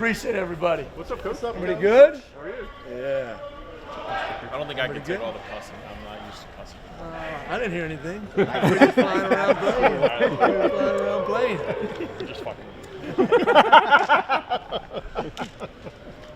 Appreciate everybody. What's up, Coach? What's up, Pretty good? How are you? Yeah. I don't think I can take all the cussing. I'm not used to cussing. I didn't hear anything. We're just flying around playing. We're flying around playing. You're just fucking.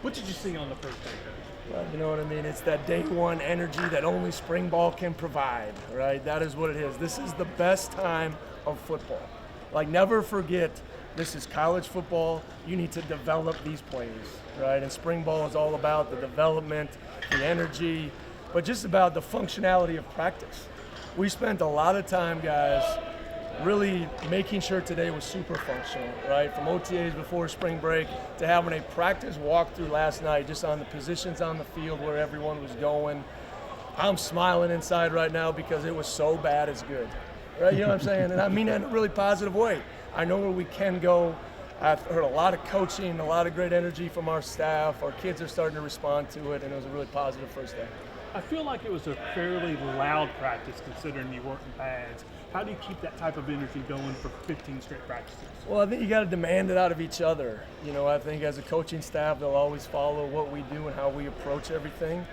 What did you see on the first day, Coach? Well, you know what I mean? It's that day one energy that only spring ball can provide, right? That is what it is. This is the best time of football. Like, never forget, this is college football. You need to develop these players, right? And spring ball is all about the development, the energy, but just about the functionality of practice. We spent a lot of time, guys, really making sure today was super functional, right? From OTAs before spring break to having a practice walkthrough last night, just on the positions on the field where everyone was going. I'm smiling inside right now because it was so bad it's good, right? You know what I'm saying? And I mean that in a really positive way. I know where we can go. I've heard a lot of coaching, a lot of great energy from our staff. Our kids are starting to respond to it, and it was a really positive first day. I feel like it was a fairly loud practice considering you weren't in pads. How do you keep that type of energy going for 15 straight practices? Well, I think you got to demand it out of each other. You know, I think as a coaching staff, they'll always follow what we do and how we approach everything.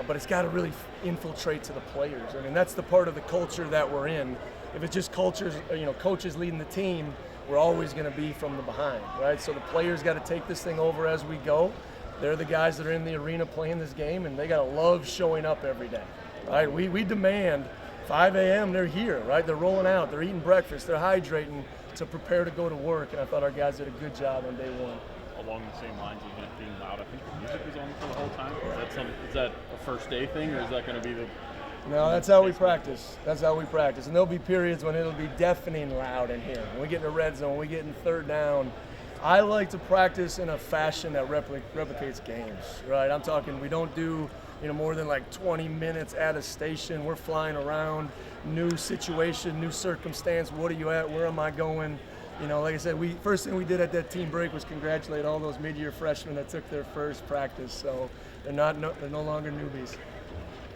But it's got to really infiltrate to the players. I mean, that's the part of the culture that we're in. If it's just cultures, coaches leading the team, we're always going to be from the behind, right? So the players got to take this thing over as we go. They're the guys that are in the arena playing this game, and they got to love showing up every day, right? We demand 5 a.m. they're here, right? They're rolling out, they're eating breakfast, they're hydrating to prepare to go to work, and I thought our guys did a good job on day one. Along the same lines of it being loud, I think the music was on for the whole time. Is that a first day thing, or is that going to be the? No, that's how we practice. That's how we practice. And there'll be periods when it'll be deafening loud in here. When we get in the red zone, when we get in third down. I like to practice in a fashion that replicates games, right? I'm talking, we don't do more than like 20 minutes at a station. We're flying around, new situation, new circumstance. What are you at? Where am I going? Like I said, first thing we did at that team break was congratulate all those mid-year freshmen that took their first practice. So they're no longer newbies.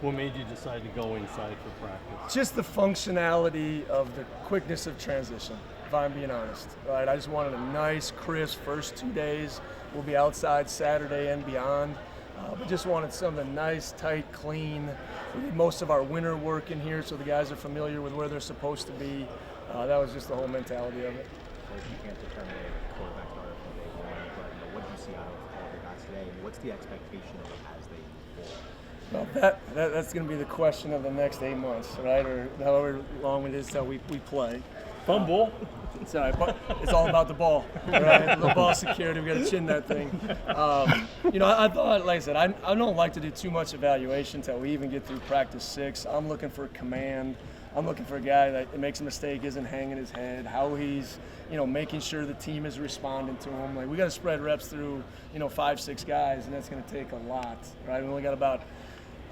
What made you decide to go inside for practice? Just the functionality of the quickness of transition, if I'm being honest. Right? I just wanted a nice, crisp first 2 days. We'll be outside Saturday and beyond. But just wanted something nice, tight, clean. We did most of our winter work in here, so the guys are familiar with where they're supposed to be. That was just the whole mentality of it. You can't determine a quarterback starter from day one, but what do you see out of all the guys today, and what's the expectation of them as they move forward? Well, that's going to be the question of the next 8 months, right? Or however long it is till we play. Fumble. It's all right, but it's all about the ball, right? The ball security, we got to chin that thing. I thought, like I said, I don't like to do too much evaluation until we even get through practice 6. I'm looking for command. I'm looking for a guy that makes a mistake, isn't hanging his head, how he's, making sure the team is responding to him. Like, we got to spread reps through, 5-6 guys, and that's going to take a lot, right? We only got about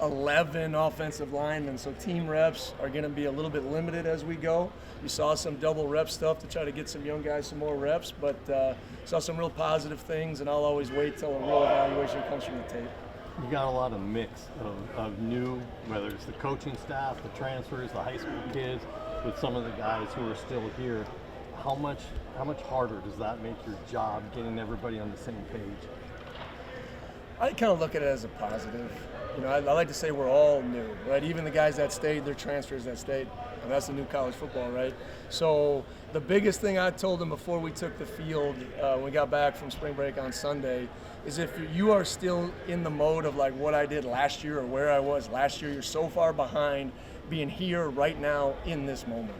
11 offensive linemen, so team reps are going to be a little bit limited as we go. We saw some double rep stuff to try to get some young guys some more reps, but saw some real positive things, and I'll always wait till a real evaluation comes from the tape. You got a lot of mix of new, whether it's the coaching staff, the transfers, the high school kids, with some of the guys who are still here. How much harder does that make your job getting everybody on the same page? I kind of look at it as a positive. I like to say we're all new, right? Even the guys that stayed, they're transfers that stayed, and that's the new college football, right? So the biggest thing I told them before we took the field, when we got back from spring break on Sunday, is if you are still in the mode of like what I did last year or where I was last year, you're so far behind being here right now in this moment,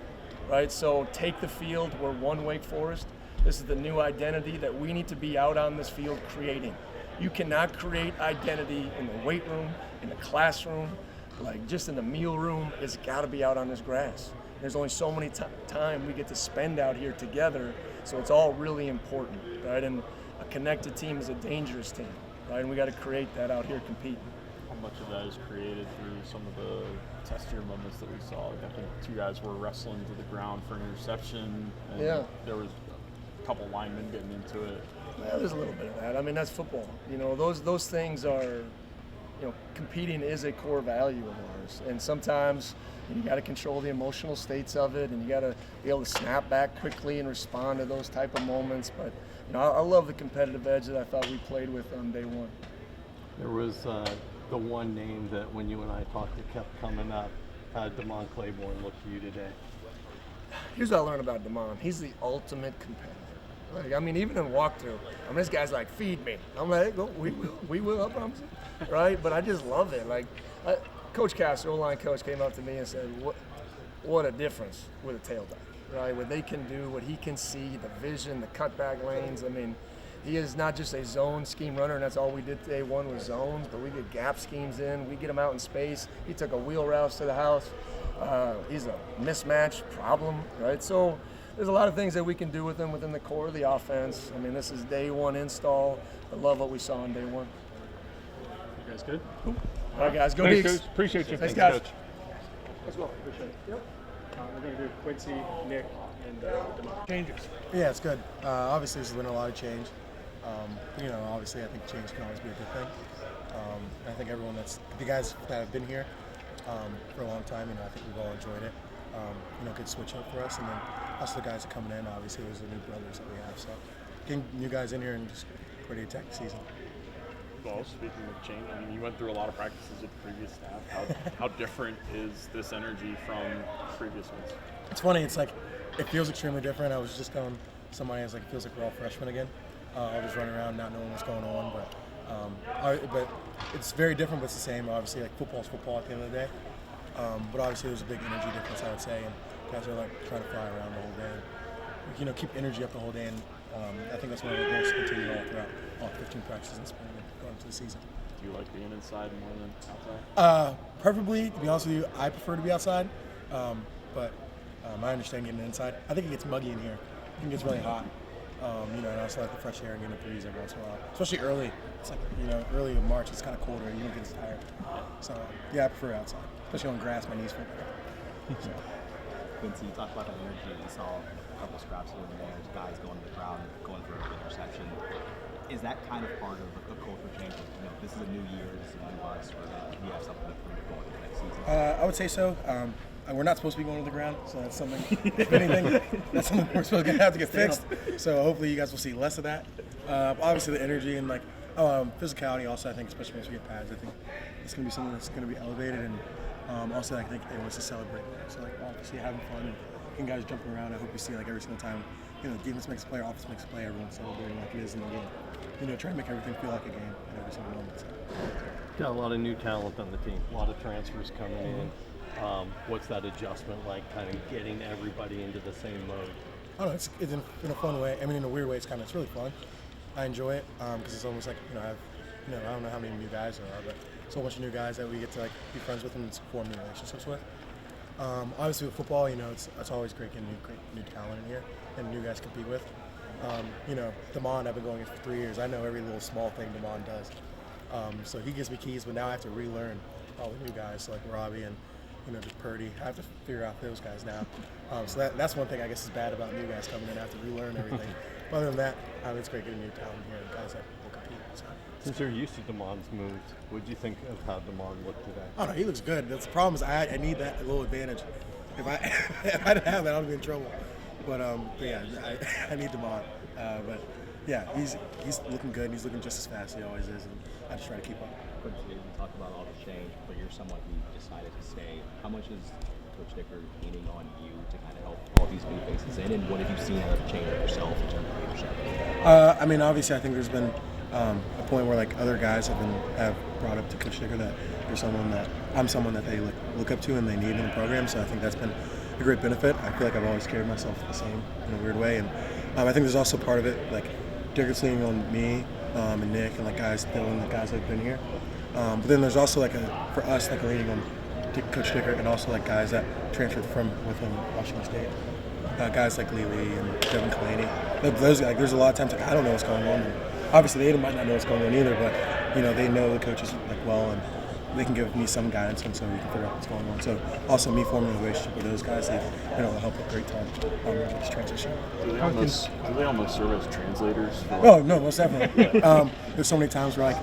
right? So take the field. We're one Wake Forest. This is the new identity that we need to be out on this field creating. You cannot create identity in the weight room, in the classroom, like just in the meal room. It's got to be out on this grass. There's only so many time we get to spend out here together, so it's all really important, right? And a connected team is a dangerous team, right? And we got to create that out here competing. How much of that is created through some of the testier moments that we saw? I think 2 guys were wrestling to the ground for an interception, and there was a couple linemen getting into it. Yeah, there's a little bit of that. I mean, that's football. Those things are, competing is a core value of ours. And sometimes you got to control the emotional states of it, and you got to be able to snap back quickly and respond to those type of moments. But I love the competitive edge that I thought we played with on day one. There was the one name that when you and I talked, it kept coming up. Demond Claiborne looked to you today. Here's what I learned about Demond. He's the ultimate competitor. Like, I mean, even in walkthrough, this guy's like, feed me. I'm like, go, we will, I promise you. Right? But I just love it. Like, Coach Castro, O-line coach, came up to me and said, what a difference with a tailback, right? What they can do, what he can see, the vision, the cutback lanes. I mean, he is not just a zone scheme runner, and that's all we did today. One was zones, but we get gap schemes in. We get him out in space. He took a wheel route to the house. He's a mismatch problem, right? So there's a lot of things that we can do with him within the core of the offense. I mean, this is day one install. I love what we saw on day one. You guys good? All right, guys, go Thanks, Deeks. Coach. Appreciate you. Thanks, guys. Coach. As well, appreciate it. Yep. We're going to do Quincy, Nick, and Demond. Changes. Yeah, it's good. Obviously, this has been a lot of change. Obviously, I think change can always be a good thing. I think the guys that have been here for a long time, I think we've all enjoyed it. Good switch up for us, and then also the guys that are coming in. Obviously, those are the new brothers that we have. So, getting new guys in here and just ready to attack the season. Well, speaking of change, I mean, you went through a lot of practices with the previous staff. How different is this energy from previous ones? It's funny. It's like it feels extremely different. I was just telling somebody, it feels like we're all freshmen again. I'll just run around not knowing what's going on, but it's very different, but it's the same. Obviously, like football's football at the end of the day. But obviously, there's a big energy difference, I would say, and guys are like trying to fly around the whole day. And, keep energy up the whole day, and I think that's one of the goals to continue all throughout all 15 practices in spring and going into the season. Do you like being inside more than outside? Preferably, to be honest with you, I prefer to be outside, but I understand getting inside. I think it gets muggy in here. I think it gets really hot. And I also like the fresh air and getting a breeze every once in a while. Especially early. It's like, early in March, it's kind of colder. You don't get as tired. So, I prefer outside. Especially on grass, my knees feel better. So. Quincy, you talked about that energy. You saw a couple scraps here and there, guys going to the ground, going for an interception. Is that kind of part of a culture change? This is a new year, this is a new buzz, where we have something to prove going into next season? I would say so. We're not supposed to be going to the ground, so that's something, if anything, that's something we're supposed to have to get fixed. So hopefully you guys will see less of that. Obviously the energy and physicality also, I think, especially once we get pads, I think it's going to be something that's going to be elevated, and also I think everyone wants to celebrate. So obviously having fun and guys jumping around, I hope we see every single time, defense makes a play, offense makes a play, everyone's celebrating like it is in the game. Trying to make everything feel like a game at every single moment. So. Got a lot of new talent on the team, a lot of transfers coming in. What's that adjustment like, kind of getting everybody into the same mode? I don't know, it's in a fun way. I mean, in a weird way, it's really fun. I enjoy it because it's almost like, I don't know how many new guys there are, but it's a whole bunch of new guys that we get to be friends with and form new relationships with. Obviously with football, it's always great getting great new talent in here and new guys to compete with. Demond, I've been going for 3 years. I know every little small thing Demond does. So he gives me keys, but now I have to relearn all the new guys, so like Robbie and just Purdy. I have to figure out those guys now. So that's one thing I guess is bad about new guys coming in. I have to relearn everything. But other than that, it's great getting new talent here and guys that will compete. So. Since you're used to Demond's moves, what do you think of how Demond looked today? Oh no, he looks good. That's the problem is I need that little advantage. If I didn't have that, I'd be in trouble. But yeah, I need Demond. But yeah, he's looking good. And he's looking just as fast as he always is, and I just try to keep up. Coach, we talked about all the change, but you're someone who decided to stay. How much is Coach Dickert leaning on you to kind of help all these new faces in, and what have you seen out of the change of yourself in terms of leadership? I mean, obviously, I think there's been a point where other guys have brought up to Coach Dickert that I'm someone that they look up to and they need in the program. So I think that's been a great benefit. I feel like I've always carried myself the same in a weird way, and I think there's also part of it Dickert's leaning on me and Nick and guys, Dylan, the guys that have been here. But then there's also for us a leaning on Coach Dickert and also guys that transferred from within Washington State. Guys like Lee and Devin Claney. Those there's a lot of times I don't know what's going on. And obviously they might not know what's going on either, but they know the coaches well and they can give me some guidance and so we can figure out what's going on. So also me forming a relationship with those guys, they've been able to help a great time this transition. Do they almost serve as translators? Oh no, most definitely. There's so many times where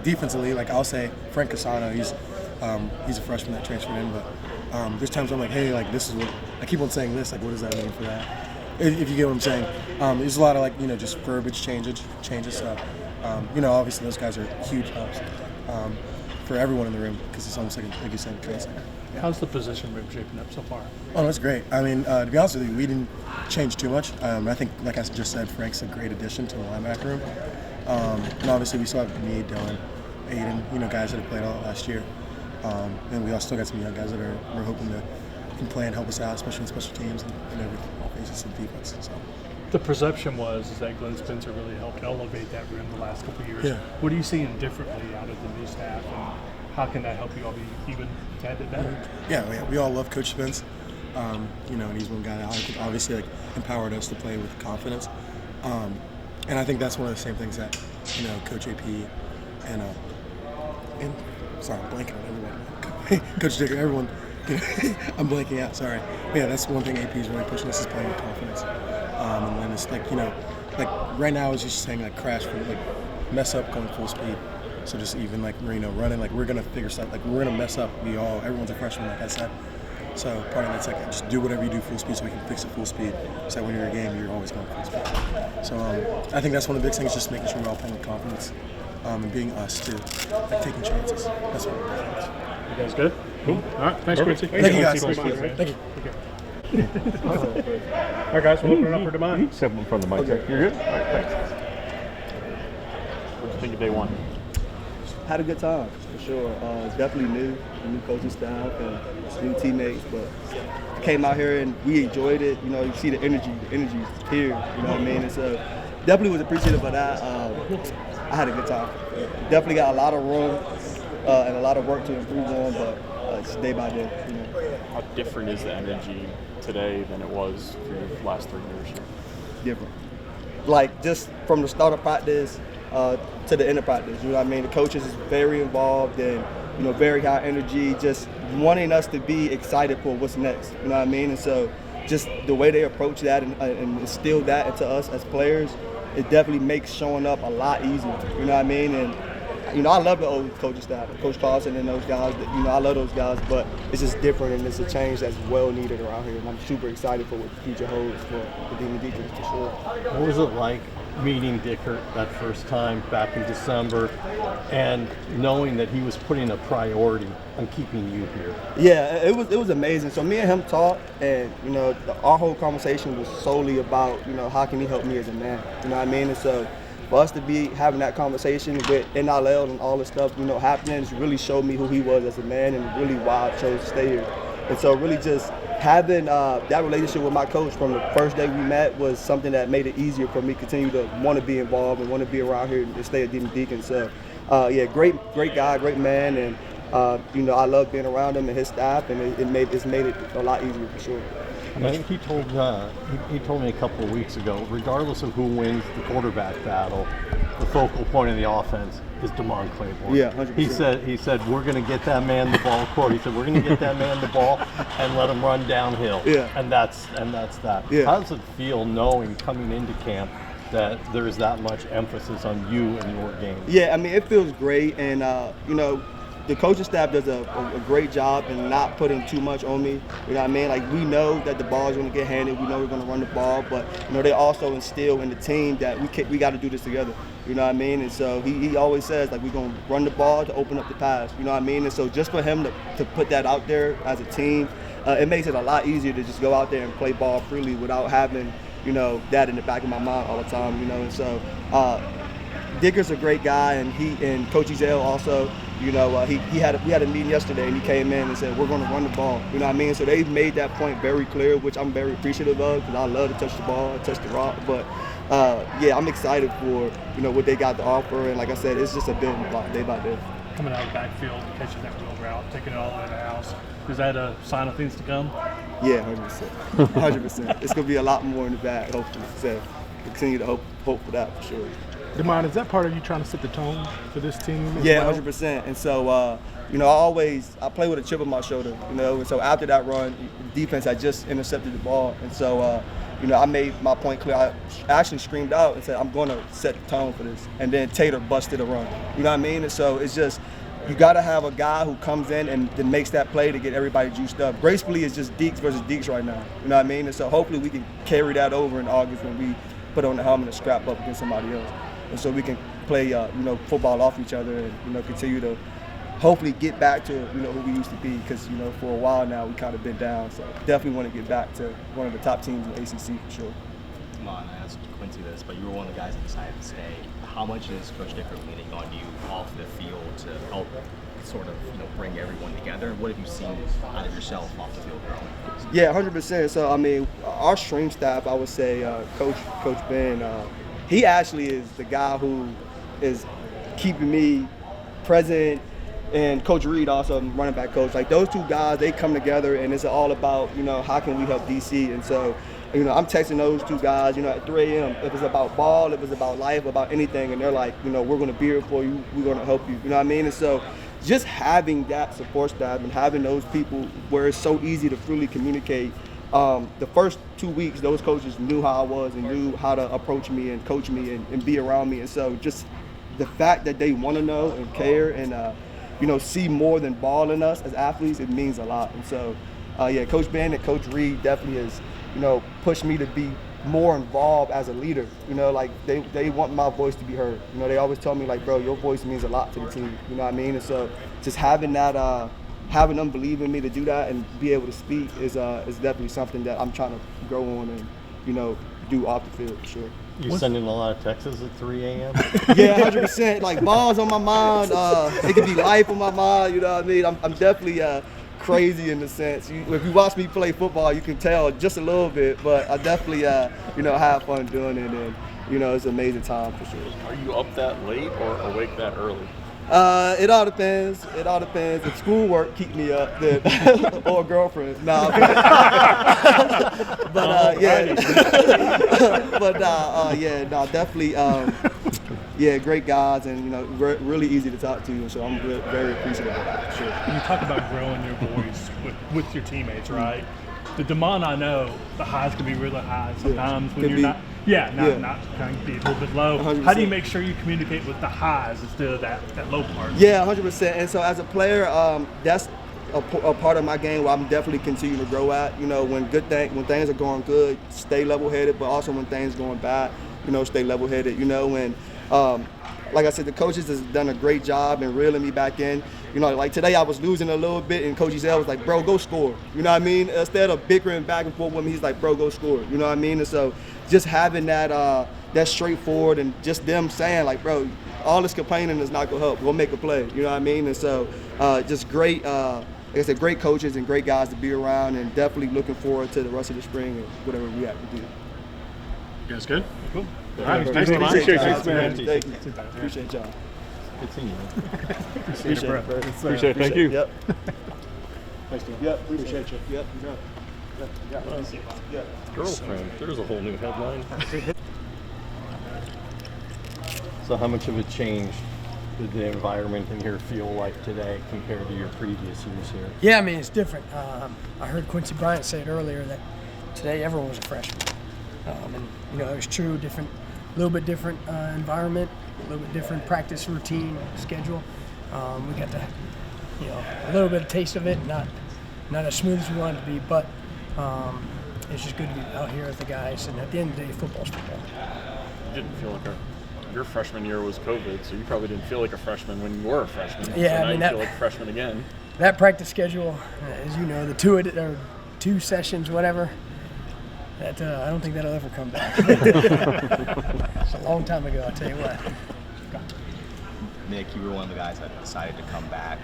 defensively, I'll say Frank Casano, he's a freshman that transferred in, but there's times I'm hey, this is what I keep on saying this, what does that mean for that? if you get what I'm saying. There's a lot of like just verbiage changes. So obviously those guys are huge helps for everyone in the room because it's almost like you said, translator. How's the position group shaping up so far? Oh, that's great. I mean, to be honest with you, we didn't change too much. I think, like I just said, Frank's a great addition to the linebacker room. And obviously we still have me, Dylan, Aiden, guys that have played all last year. And we also still got some young guys that we're hoping to can play and help us out, especially in special teams and every phases of defense. So. The perception was that Glenn Spencer really helped elevate that room the last couple of years. Yeah. What are you seeing differently out of the new staff, and how can that help you all be even a tad bit better? Yeah, we all love Coach Spence. And he's one guy that I think obviously empowered us to play with confidence. And I think that's one of the same things that Coach AP and sorry, I'm blanking on everybody. Coach Dickert, everyone. I'm blanking out. Sorry. But yeah, that's one thing AP is really pushing us is playing with confidence. And then it's like like right now it's just saying like crash for like mess up going full speed. So just even like running like we're gonna figure stuff like we're gonna mess up. Everyone's a freshman like I said. So part of that's like just do whatever you do full speed so we can fix it full speed. So that when you're in a game you're always going full speed. So I think that's one of the big things, just making sure we're all playing with confidence and being us too, like taking chances. That's what we're doing. You guys good? Cool. All right. Thanks, Quincy. Thank you guys. Thank you. All right, guys, we'll open it up for Demond. Step in front of the mic. Okay. You're good? All right, thanks. What do you think of day one? Had a good time, for sure. It's definitely new coaching staff and new teammates, but came out here and we enjoyed it. You see the energy's here, you know what I mean? And so definitely was appreciative of that. I had a good time. Definitely got a lot of room and a lot of work to improve on, but it's day by day. How different is the energy today than it was for your last 3 years? Different. Like just from the start of practice to the end of practice, you know what I mean? The coaches is very involved and very high energy, just wanting us to be excited for what's next. You know what I mean? And so just the way they approach that and instill that into us as players, it definitely makes showing up a lot easier. You know what I mean? And I love the old coaching staff, Coach Carlson and those guys. I love those guys, but it's just different and it's a change that's well needed around here. And I'm super excited for what the future holds for the Demond defense for sure. What was it like meeting Dickert that first time back in December and knowing that he was putting a priority on keeping you here? Yeah, it was amazing. So me and him talked, and our whole conversation was solely about how can he help me as a man. You know what I mean? And so for us to be having that conversation with NIL and all this stuff happening, it's really showed me who he was as a man and really why I chose to stay here. And so really just having that relationship with my coach from the first day we met was something that made it easier for me to continue to want to be involved and want to be around here and stay at Demond Deacon. So great guy, great man, and I love being around him and his staff, and it's made it a lot easier for sure. I think he told me a couple of weeks ago, regardless of who wins the quarterback battle, the focal point of the offense is Demond Claiborne. Yeah, 100%. He said we're going to get that man the ball. Quote, he said we're going to get that man the ball and let him run downhill. Yeah. And that's that. Yeah. How does it feel knowing coming into camp that there's that much emphasis on you and your game? Yeah, I mean it feels great, and the coaching staff does a great job in not putting too much on me. You know what I mean? Like we know that the ball is going to get handed. We know we're going to run the ball, but they also instill in the team that we got to do this together. You know what I mean? And so he always says like we're going to run the ball to open up the pass. You know what I mean? And so just for him to put that out there as a team, it makes it a lot easier to just go out there and play ball freely without having that in the back of my mind all the time. And so Dickert's a great guy, and Coach Ezell also. We had a meeting yesterday, and he came in and said we're going to run the ball. You know what I mean? So they've made that point very clear, which I'm very appreciative of because I love to touch the ball, touch the rock. But I'm excited for what they got to offer, and like I said, it's just a building block day by day. Coming out of the backfield, catching that wheel route, taking it all the way to the house, is that a sign of things to come? Yeah, 100%. 100%. It's going to be a lot more in the back, hopefully. So continue to hope for that for sure. Demond, is that part of you trying to set the tone for this team? Yeah, 100%. And so, I play with a chip on my shoulder, and so after that run, defense had just intercepted the ball. And so, I made my point clear. I actually screamed out and said, I'm going to set the tone for this. And then Tater busted a run. You know what I mean? And so it's just, you got to have a guy who comes in and then makes that play to get everybody juiced up. Gracefully, it's just Deeks versus Deeks right now. You know what I mean? And so hopefully we can carry that over in August when we put on the helmet and scrap up against somebody else. And so we can play, football off each other and, continue to hopefully get back to, who we used to be. Because, for a while now we kind of been down. So definitely want to get back to one of the top teams in the ACC for sure. Come on, I asked Quincy this, but you were one of the guys that decided to stay. How much is Coach Dickert leaning on you off the field to help sort of, bring everyone together? What have you seen out of yourself off the field growing? Yeah, 100%. So, our strength staff, I would say, Coach Ben, he actually is the guy who is keeping me present, and Coach Reed also, running back coach. Like, those two guys, they come together, and it's all about, how can we help DC? And so, I'm texting those two guys, at 3 a.m. If it's about ball, if it's about life, about anything, and they're like, we're going to be here for you, we're going to help you, you know what I mean? And so just having that support staff and having those people where it's so easy to freely communicate, the first 2 weeks, those coaches knew how I was and knew how to approach me and coach me and be around me. And so just the fact that they want to know and care and, see more than ball in us as athletes, it means a lot. And so, Coach Ben and Coach Reed definitely has, pushed me to be more involved as a leader. Like they want my voice to be heard. They always tell me, like, bro, your voice means a lot to the team. You know what I mean? And so just having that, having them believe in me to do that and be able to speak is definitely something that I'm trying to grow on and, do off the field for sure. You sending a lot of texts at 3 a.m.? Yeah, 100%. Like, balls on my mind. It could be life on my mind. You know what I mean? I'm definitely crazy in the sense. If you watch me play football, you can tell just a little bit. But I definitely, have fun doing it, and it's an amazing time for sure. Are you up that late or awake that early? It all depends. If schoolwork keep me up, then or girlfriends. Nah, but definitely. Great guys and really easy to talk to, so I'm very appreciative of that. Sure. You talk about growing your voice with your teammates, right? The Demond, I know the highs can be really high sometimes when you're not kind of be a little bit low. 100%. How do you make sure you communicate with the highs instead of that low part? Yeah, 100%. And so as a player, that's a part of my game where I'm definitely continuing to grow at. When things are going good, stay level-headed, but also when things are going bad, stay level-headed. And like I said, the coaches has done a great job in reeling me back in. Like today I was losing a little bit, and Coach Ezell was like, bro, go score. You know what I mean? Instead of bickering back and forth with me, he's like, bro, go score. You know what I mean? And so just having that straightforward and just them saying, like, bro, all this complaining is not going to help. We'll make a play. You know what I mean? And so just great, like I said, great coaches and great guys to be around, and definitely looking forward to the rest of the spring and whatever we have to do. You guys good? Cool. All right, nice to meet you. Thank you. Appreciate y'all. Good seeing you. Appreciate it, bro. Appreciate it. Thank you. Yep. Thanks, Dean. Yep. Appreciate you. Yep. Girlfriend. There's a whole new headline. So how much of a change did the environment in here feel like today compared to your previous years here? Yeah, it's different. I heard Quincy Bryant say it earlier that today everyone was a freshman. And it was true, a little bit different environment, a little bit different practice routine, schedule. We got a little bit of taste of it, not as smooth as we wanted to be, but it's just good to be out here with the guys. And at the end of the day, football's football. You didn't feel like your freshman year was COVID, so you probably didn't feel like a freshman when you were a freshman. Yeah, so now you feel like a freshman again. That practice schedule, as you know, the two sessions, whatever. That I don't think that'll ever come back. It's a long time ago, I'll tell you what. Nick, you were one of the guys that decided to come back.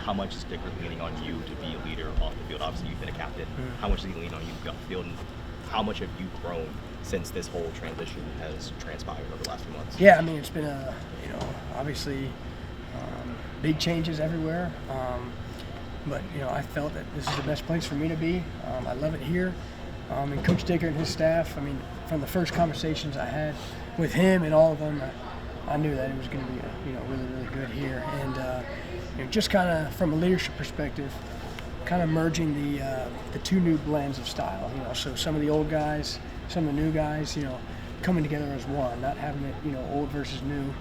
How much is Dickert leaning on you to be a leader off the field? Obviously, you've been a captain. How much does he lean on you off the field, and how much have you grown since this whole transition has transpired over the last few months? Yeah, it's been obviously big changes everywhere. But I felt that this is the best place for me to be. I love it here. And Coach Dickert and his staff, from the first conversations I had with him and all of them, I knew that it was going to be really, really good here. And just kind of from a leadership perspective, kind of merging the two new blends of style. So some of the old guys, some of the new guys, coming together as one, not having it, old versus new.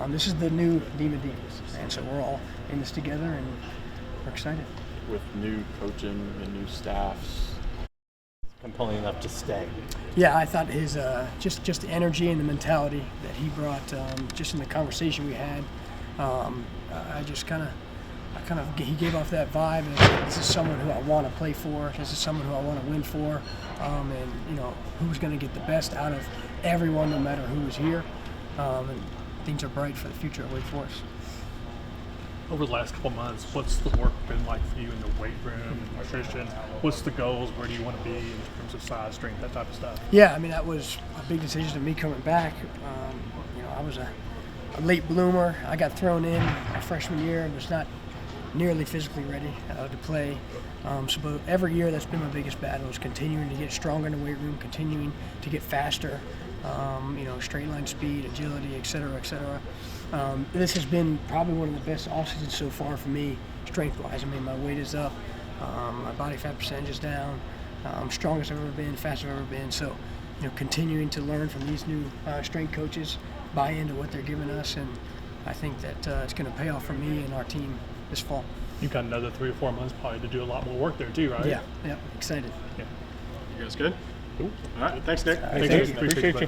this is the new Demond defense, and so we're all in this together, and we're excited. With new coaching and new staffs, compelling enough to stay. Yeah, I thought his just the energy and the mentality that he brought, just in the conversation we had, he gave off that vibe. And it's like, this is someone who I want to play for. This is someone who I want to win for, and who's going to get the best out of everyone, no matter who is here. And things are bright for the future of Wake Forest. Over the last couple months, what's the work been like for you in the weight room and nutrition? What's the goals? Where do you want to be in terms of size, strength, that type of stuff? Yeah, I mean, that was a big decision to me coming back. I was a late bloomer. I got thrown in my freshman year and was not nearly physically ready to play. But every year that's been my biggest battle, is continuing to get stronger in the weight room, continuing to get faster, straight line speed, agility, et cetera, et cetera. This has been probably one of the best off seasons so far for me, strength-wise. I mean, my weight is up, my body fat percentage is down, strongest I've ever been, fastest I've ever been. So, continuing to learn from these new strength coaches, buy into what they're giving us, and I think that it's going to pay off for me and our team this fall. You've got another 3 or 4 months probably to do a lot more work there too, right? Yeah, excited. Yeah. You guys good? Cool. All right, thanks, Nick. Thank you. Appreciate you.